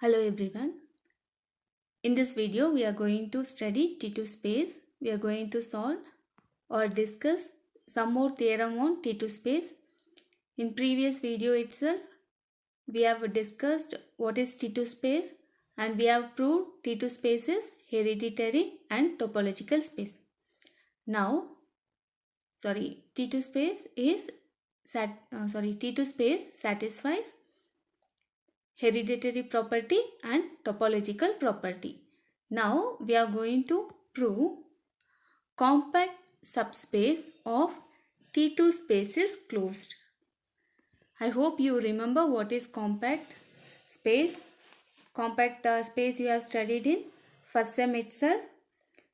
Hello everyone. In this video, we are going to study T2 space. We are going to solve or discuss some more theorem on T2 space. In previous video itself, we have discussed what is T2 space and we have proved T2 space is hereditary and topological space. Now, T2 space is T2 space satisfies hereditary property and topological property. Now we are going to prove compact subspace of T2 space is closed. I hope you remember what is compact space. Compact space you have studied in first sem itself.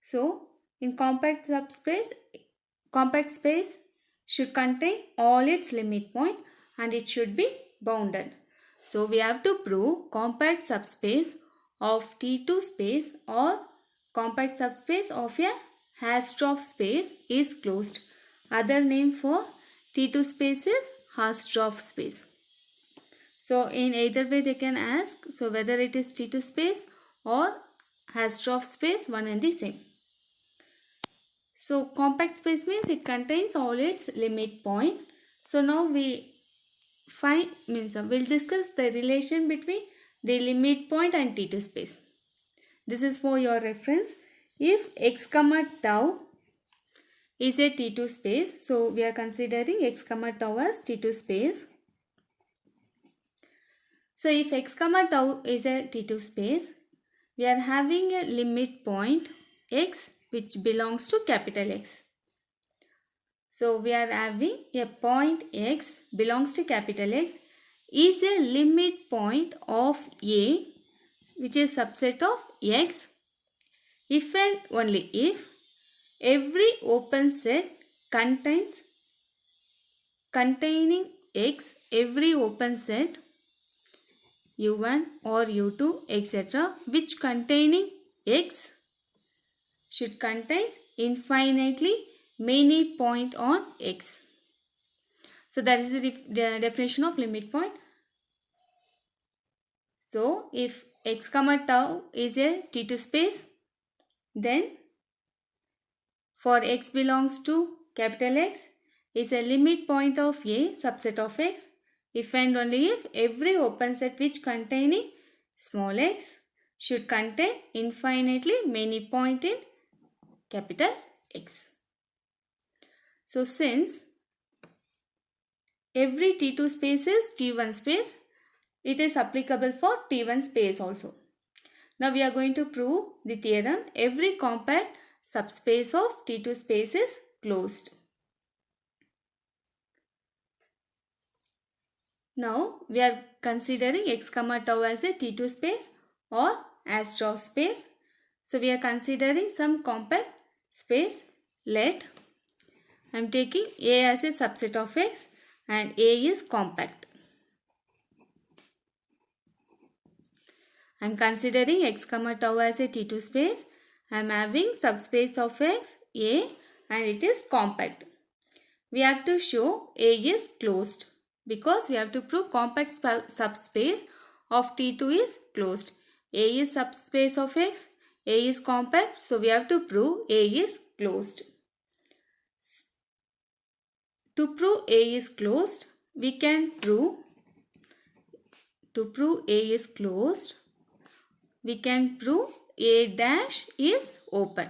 So in compact space should contain all its limit point and it should be bounded. So we have to prove compact subspace of T2 space or compact subspace of a Hausdorff space is closed. Other name for T2 space is Hausdorff space. So in either way they can ask, so whether it is T2 space or Hausdorff space, one and the same. So compact space means it contains all its limit point. So now we'll discuss the relation between the limit point and T2 space. This is for your reference. If x comma tau is a T2 space, so we are considering x comma tau as T2 space. So if x comma tau is a T2 space, we are having a limit point x which belongs to capital X. So we are having a point x belongs to capital X is a limit point of A which is subset of X if and only if every open set containing X, every open set U1 or U2 etc. which containing X should contain infinitely many point on X. So that is the definition of limit point. So if x comma tau is a T2 space, then for x belongs to capital X is a limit point of A subset of X if and only if every open set which containing small x should contain infinitely many point in capital X. So since every T2 space is T1 space, it is applicable for T1 space also. Now we are going to prove the theorem every compact subspace of T2 space is closed. Now we are considering x comma tau as a T2 space or Hausdorff space. So we are considering some compact space. Let I am taking A as a subset of X and A is compact. I am considering x comma tau as a T2 space. I am having subspace of X A and it is compact. We have to show A is closed because we have to prove compact subspace of T2 is closed. A is subspace of X, A is compact, so we have to prove A is closed. To prove A is closed, we can prove A dash is open.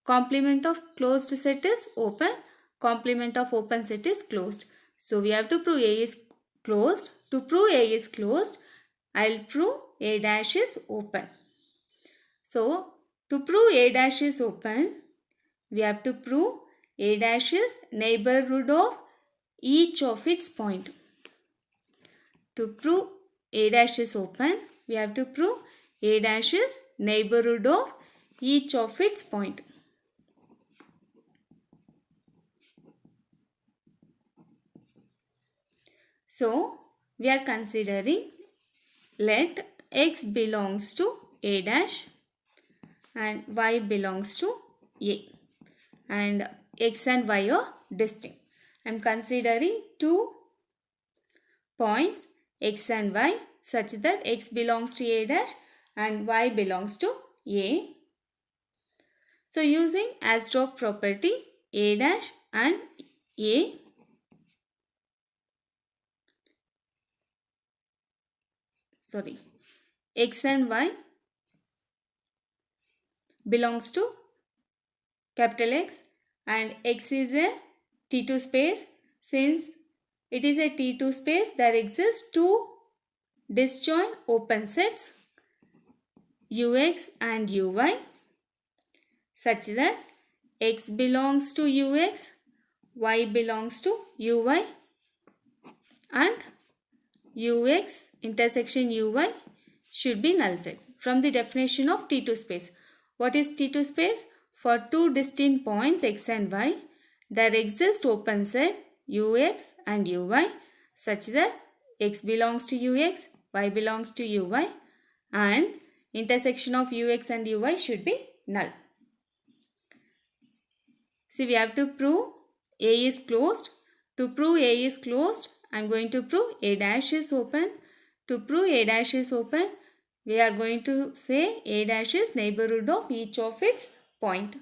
Complement of closed set is open, complement of open set is closed. So we have to prove A is closed. To prove A is closed, I will prove A dash is open. So to prove A dash is open, we have to prove A dash is neighborhood of each of its point. To prove A dash is open, we have to prove A dash is neighborhood of each of its point. So we are considering let x belongs to A dash and y belongs to A and x and y are distinct. I am considering two points x and y such that x belongs to A dash and y belongs to A. So using Hausdorff property, A dash and A x and y belongs to capital X and X is a T2 space. Since it is a T2 space, there exists two disjoint open sets Ux and Uy such that X belongs to Ux, Y belongs to Uy and Ux intersection Uy should be null set. From the definition of T2 space. What is T2 space? For two distinct points x and y, there exists open set Ux and Uy such that x belongs to Ux, y belongs to Uy and intersection of Ux and Uy should be null. See, we have to prove A is closed. To prove A is closed, I am going to prove A dash is open. To prove A dash is open, we are going to say A dash is neighborhood of each of its point.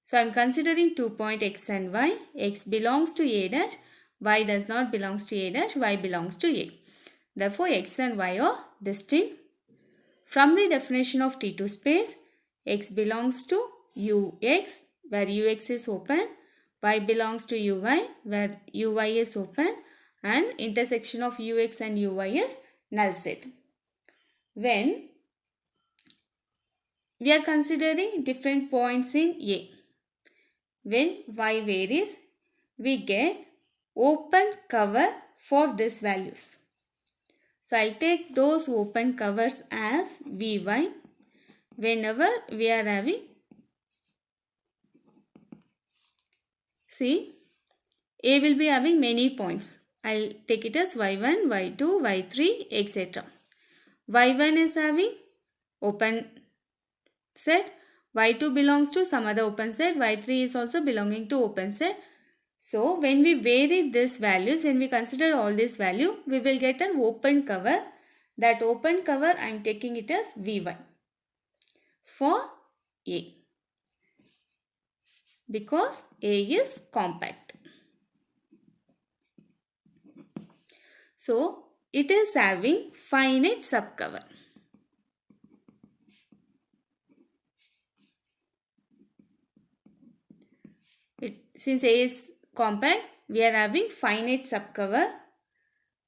So I am considering 2 points x and y. X belongs to A dash, y does not belongs to A dash, y belongs to A. Therefore, x and y are distinct. From the definition of T2 space, x belongs to Ux where Ux is open, y belongs to Uy where Uy is open and intersection of Ux and Uy is null set. When we are considering different points in A, when y varies, we get open cover for these values. So I'll take those open covers as Vy whenever we are having, see, A will be having many points. I'll take it as y1, y2, y3, etc. y1 is having open set, y2 belongs to some other open set, y3 is also belonging to open set. So when we vary these values, when we consider all this value, we will get an open cover. That open cover I am taking it as Vy for A because A is compact. So it is having finite subcover. Since A is compact, we are having finite subcover.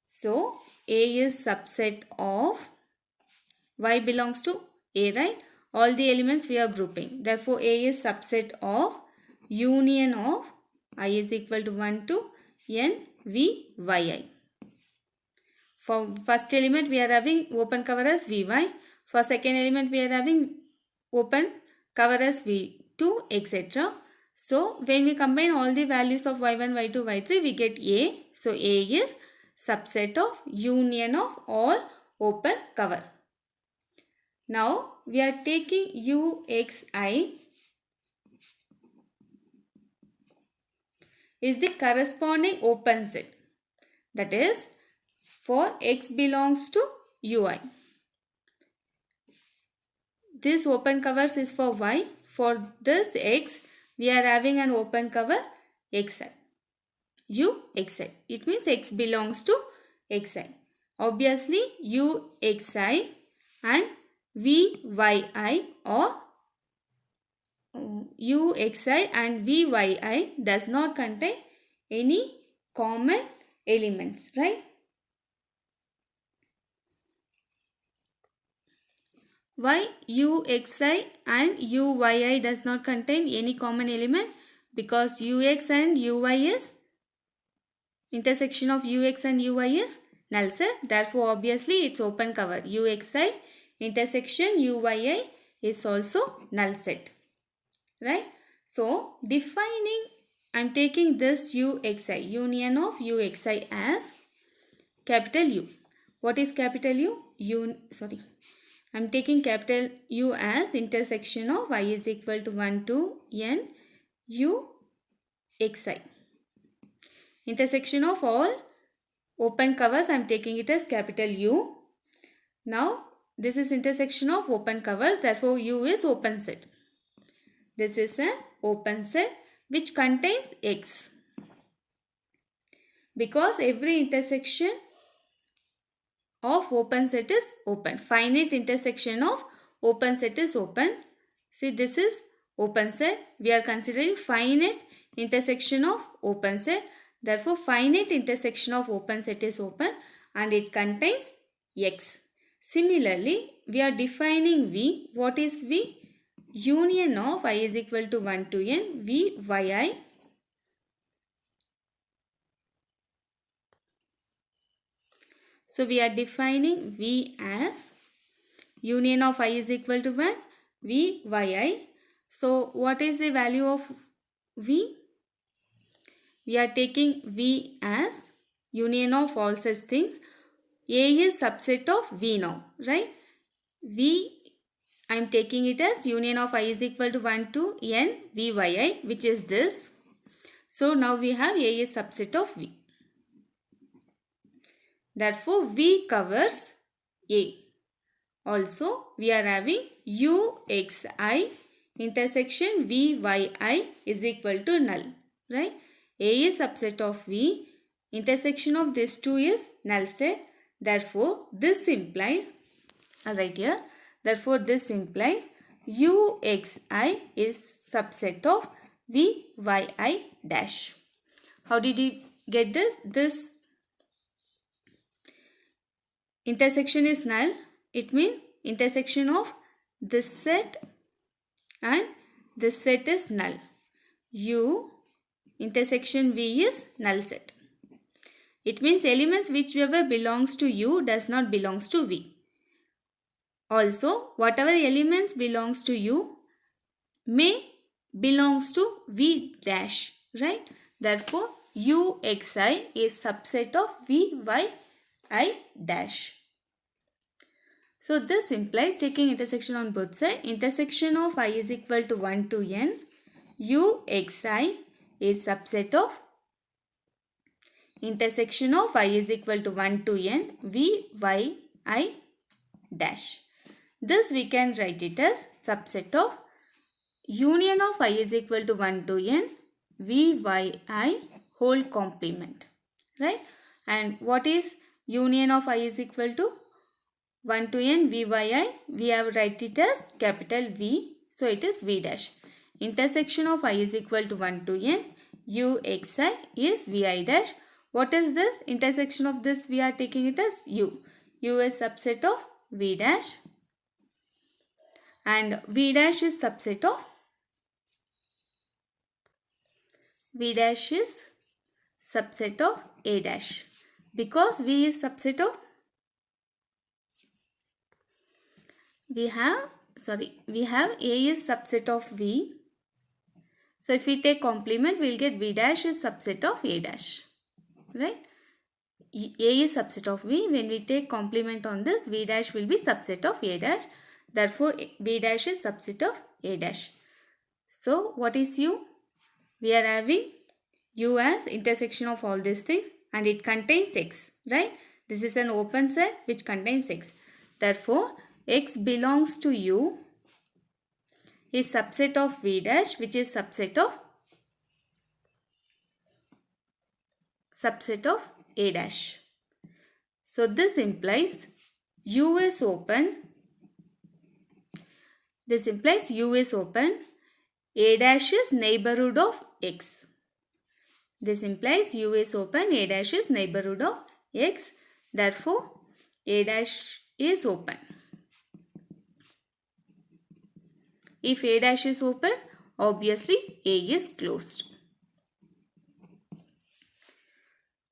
So A is subset of, y belongs to A, right? All the elements we are grouping. Therefore, A is subset of union of I is equal to 1 to n v yi. For first element, we are having open cover as Vy. For second element, we are having open cover as V2, etc. So, when we combine all the values of y1, y2, y3, we get A. So, A is subset of union of all open cover. Now, we are taking Uxi is the corresponding open set. That is, for x belongs to Ui. This open covers is for y. For this x, we are having an open cover xi. Uxi. It means x belongs to xi. Obviously, Uxi and Vyi or Uxi and Vyi does not contain any common elements, right? Why Uxi and Uyi does not contain any common element? Because Ux and Uy is intersection of Ux and Uy is null set. Therefore, obviously its open cover. Uxi intersection Uyi is also null set. Right? So, defining, I am taking this Uxi, union of Uxi as capital U. What is capital U? I am taking capital U as intersection of y is equal to 1 to n Uxi. Intersection of all open covers, I am taking it as capital U. Now this is intersection of open covers, therefore U is open set. This is an open set which contains X. Because every intersection of open set is open. Finite intersection of open set is open. See, this is open set. We are considering finite intersection of open set. Therefore, finite intersection of open set is open and it contains X. Similarly, we are defining V. What is V? Union of I is equal to 1 to n V yi. So we are defining V as union of I is equal to 1 V yi. So what is the value of V? We are taking V as union of all such things. A is subset of V now, right? V, I am taking it as union of I is equal to 1 to n V yi, which is this. So now we have A is subset of V. Therefore, V covers A. Also, we are having UXI intersection VYI is equal to null. Right? A is subset of V. Intersection of these two is null set. Therefore, this implies, right here, therefore this implies UXI is subset of VYI dash. How did you get this? This intersection is null. It means intersection of this set and this set is null. U intersection V is null set. It means elements whichever belongs to U does not belongs to V. Also, whatever elements belongs to U may belongs to V dash, right? Therefore, UXI is subset of VYI dash. So this implies, taking intersection on both sides, intersection of I is equal to 1 to n, UXI is subset of intersection of I is equal to 1 to n, VYI dash. This we can write it as subset of union of I is equal to 1 to n, VYI whole complement. Right? And what is union of I is equal to 1 to n VYI? We have write it as capital V. So it is V dash. Intersection of I is equal to 1 to n, UXI is VI dash. What is this? Intersection of this we are taking it as U. U is subset of V dash. And V dash is subset of V dash is subset of A dash. Because V is subset of we have A is subset of V. So if we take complement, we will get V dash is subset of A dash. Right? A is subset of V. When we take complement on this, V dash will be subset of A dash. Therefore, V dash is subset of A dash. So what is U? We are having U as intersection of all these things and it contains X. Right? This is an open set which contains X. Therefore, X belongs to U is subset of V dash, which is subset of A dash. So this implies U is open. This implies U is open. A dash is neighborhood of X. This implies U is open. A dash is neighborhood of X. Therefore, A dash is open. If A dash is open, obviously A is closed.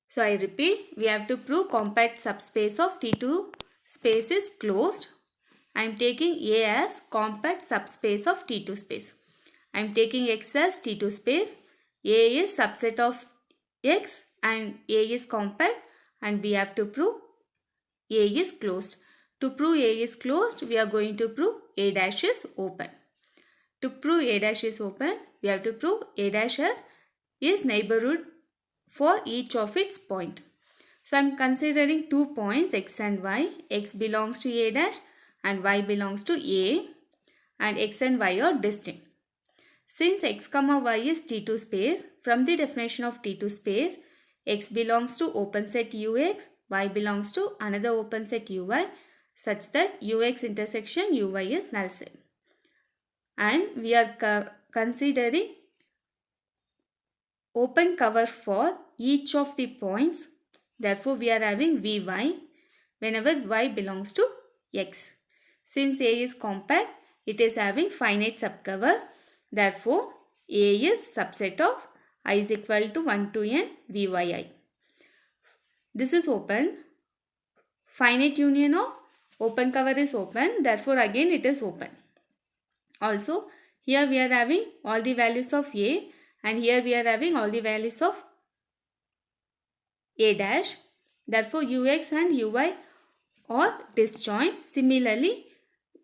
So I repeat, we have to prove compact subspace of T2 space is closed. I am taking A as compact subspace of T2 space. I am taking X as T2 space. A is subset of X and A is compact and we have to prove A is closed. To prove A is closed, we are going to prove A dash is open. To prove A dash is open, we have to prove A dash is neighborhood for each of its point. So I am considering 2 points x and y. X belongs to a dash and y belongs to a, and x and y are distinct. Since x comma y is T2 space, from the definition of T2 space, x belongs to open set ux, y belongs to another open set uy, such that ux intersection uy is null set. And we are considering open cover for each of the points. Therefore, we are having vy whenever y belongs to x. Since A is compact, it is having finite subcover. Therefore, A is subset of I is equal to 1 to n vyi. This is open. Finite union of open cover is open. Therefore, again it is open. Also, here we are having all the values of A, and here we are having all the values of A dash. Therefore, ux and uy are disjoint. Similarly,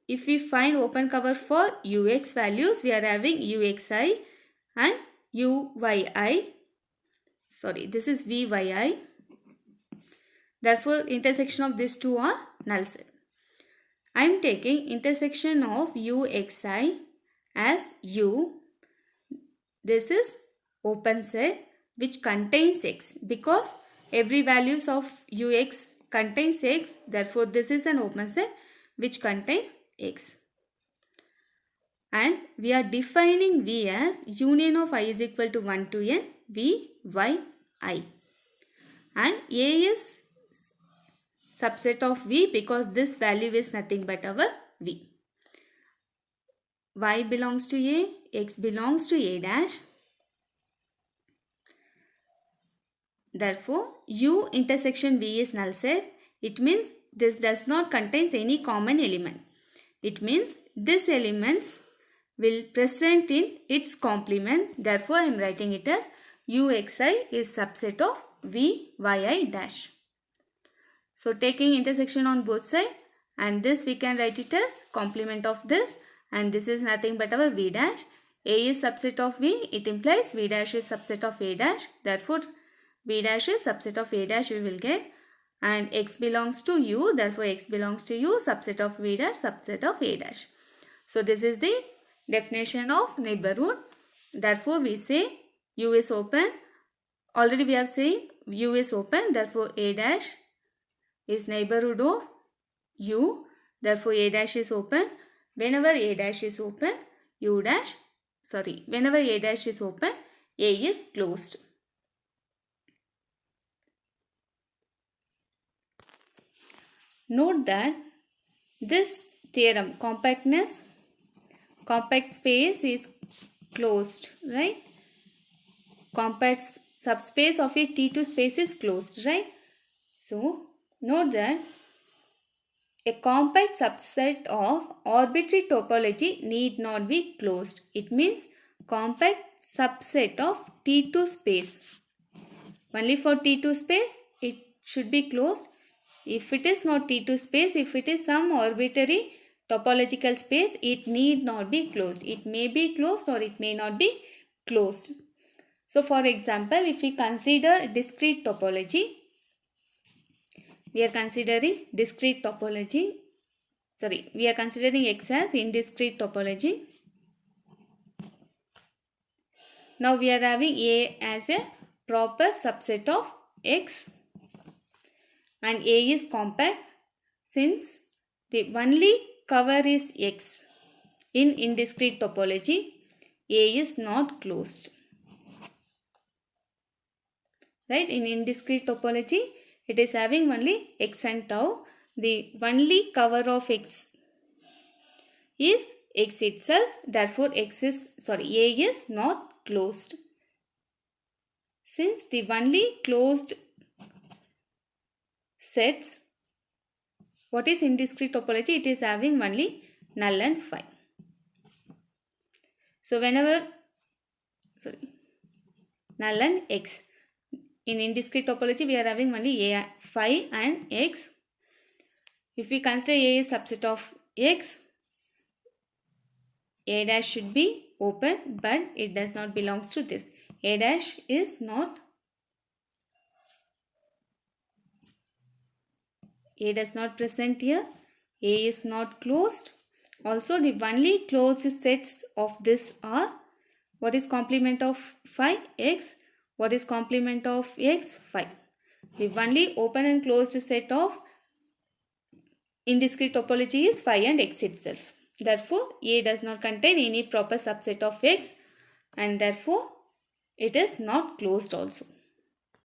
if we find open cover for ux values, we are having uxi and uyi. Sorry, this is vyi. Therefore, intersection of these two are null set. I am taking intersection of uxi as u. This is open set which contains x, because every values of ux contains x. Therefore, this is an open set which contains x. And we are defining v as union of I is equal to 1 to n vyi. And A is subset of v because this value is nothing but our v. Y belongs to A, x belongs to A dash. Therefore, U intersection V is null set. It means this does not contain any common element. It means this elements will present in its complement. Therefore, I am writing it as UXI is subset of VYI dash. So, taking intersection on both sides, and this we can write it as complement of this, and this is nothing but our V dash. A is subset of V. It implies V dash is subset of A dash. Therefore, V dash is subset of A dash we will get, and x belongs to U. Therefore, x belongs to U, subset of V dash, subset of A dash. So, this is the definition of neighborhood. Therefore, we say U is open. Already we have seen U is open. Therefore, A dash is neighborhood of U. Therefore, A dash is open. Whenever A dash is open, whenever A dash is open, A is closed. Note that this theorem, compact space is closed, right? Compact subspace of a T2 space is closed, right? So, note that a compact subset of arbitrary topology need not be closed. It means compact subset of T2 space. Only for T2 space, it should be closed. If it is not T2 space, if it is some arbitrary topological space, it need not be closed. It may be closed or it may not be closed. So, for example, if we consider discrete topology, we are considering discrete topology. We are considering X as indiscrete topology. Now, we are having A as a proper subset of X, and A is compact since the only cover is X. In indiscrete topology, A is not closed. Right? In indiscrete topology, it is having only X and tau. The only cover of X is X itself. Therefore, A is not closed. Since the only closed sets, what is indiscrete topology? It is having only null and phi. So, whenever, null and X. In indiscrete topology, we are having only A, phi and X. If we consider A is subset of X, A dash should be open, but it does not belongs to this. A dash is not A does not present here. A is not closed. Also, the only closed sets of this are, what is complement of 5? X. What is complement of X? 5. The only open and closed set of indiscrete topology is phi and X itself. Therefore, A does not contain any proper subset of X, and therefore it is not closed also.